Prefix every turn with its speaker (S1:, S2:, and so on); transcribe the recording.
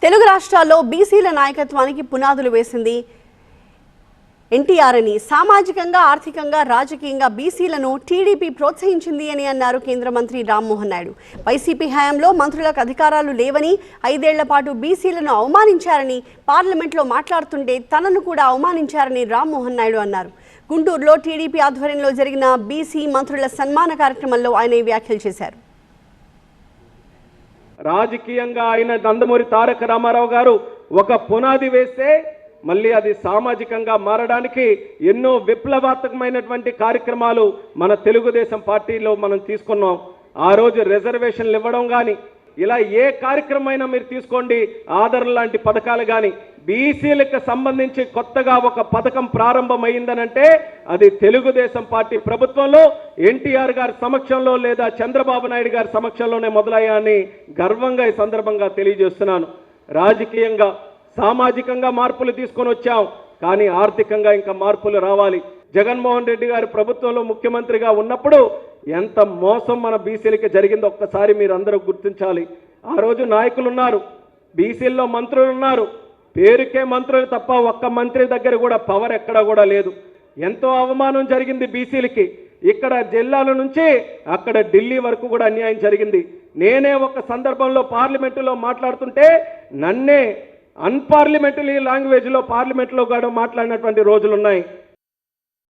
S1: తెలుగు రాష్ట్రాల్లో బీసీల నాయకత్వానికి పునాదులు వేసింది ఎన్టీఆర్ అని, సామాజికంగా, ఆర్థికంగా, రాజకీయంగా బీసీలను టీడీపీ ప్రోత్సహించింది అని అన్నారు కేంద్ర మంత్రి రామ్మోహన్ నాయుడు. వైసీపీ హయాంలో మంత్రులకు అధికారాలు లేవని, 5 ఏళ్ల పాటు బీసీలను అవమానించారని, పార్లమెంట్లో మాట్లాడుతుంటే తనను కూడా అవమానించారని రామ్మోహన్ నాయుడు అన్నారు. గుంటూరులో టీడీపీ ఆధ్వర్యంలో జరిగిన బీసీ మంత్రుల సన్మాన కార్యక్రమంలో ఆయన ఈ వ్యాఖ్యలు చేశారు.
S2: రాజకీయంగా ఆయన నందమూరి తారక రామారావు గారు ఒక పునాది వేస్తే మళ్ళీ అది సామాజికంగా మారడానికి ఎన్నో విప్లవాత్మకమైనటువంటి కార్యక్రమాలు మన తెలుగుదేశం పార్టీలో మనం తీసుకున్నాం. ఆ రోజు రిజర్వేషన్లు ఇవ్వడం కానీ, ఇలా ఏ కార్యక్రమమైనా మీరు తీసుకోండి, ఆదరణ లాంటి పథకాలు కానీ, బీసీలకు సంబంధించి కొత్తగా ఒక పథకం ప్రారంభమైందనంటే అది తెలుగుదేశం పార్టీ ప్రభుత్వంలో ఎన్టీఆర్ గారి సమక్షంలో లేదా చంద్రబాబు నాయుడు గారి సమక్షంలోనే మొదలయ్యాయని గర్వంగా ఈ సందర్భంగా తెలియజేస్తున్నాను. రాజకీయంగా, సామాజికంగా మార్పులు తీసుకొని వచ్చాం, కానీ ఆర్థికంగా ఇంకా మార్పులు రావాలి. జగన్మోహన్ రెడ్డి గారి ప్రభుత్వంలో ముఖ్యమంత్రిగా ఉన్నప్పుడు ఎంత మోసం మన బీసీలకి జరిగిందో ఒక్కసారి మీరు అందరూ గుర్తించాలి. ఆ రోజు నాయకులు ఉన్నారు, బీసీల్లో మంత్రులు ఉన్నారు, పేరుకే మంత్రులు తప్ప ఒక్క మంత్రి దగ్గర కూడా పవర్ ఎక్కడా కూడా లేదు. ఎంతో అవమానం జరిగింది బీసీలకి. ఇక్కడ జిల్లాల నుంచి అక్కడ ఢిల్లీ వరకు కూడా అన్యాయం జరిగింది. నేనే ఒక సందర్భంలో పార్లమెంటులో మాట్లాడుతుంటే నన్నే అన్పార్లమెంటరీ లాంగ్వేజ్లో పార్లమెంట్లో కూడా మాట్లాడినటువంటి రోజులు ఉన్నాయి.